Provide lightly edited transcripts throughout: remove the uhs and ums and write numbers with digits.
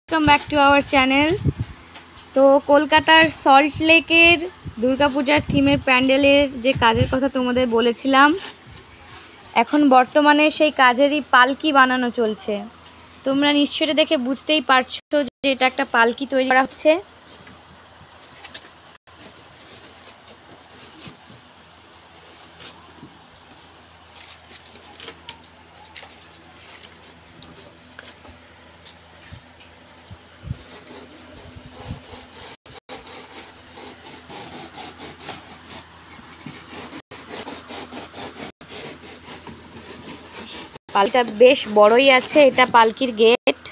Welcome back to our channel. তো কলকাতার salt লেকের দুর্গাপূজার থিমের প্যান্ডেলের যে কাজের কথা তোমাদের বলেছিলাম, এখন বর্তমানে সেই কাজেরই পালকি বানানো চলছে। তোমরা নিশ্চয়ই দেখে বুঝতেই পারছো যে এটা একটা পালকি তৈরি করা হচ্ছে। পালকিটা বেশ বড়ই আছে, এটা পালকির গেট।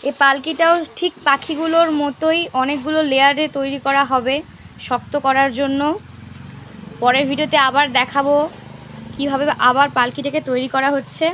এই পালকিটাও ঠিক পাখিগুলোর মতোই অনেকগুলো লেয়ারে তৈরি করা হবে শক্ত করার জন্য। পরের ভিডিওতে আবার দেখাবো কিভাবে আবার পালকিটাকে তৈরি করা হচ্ছে।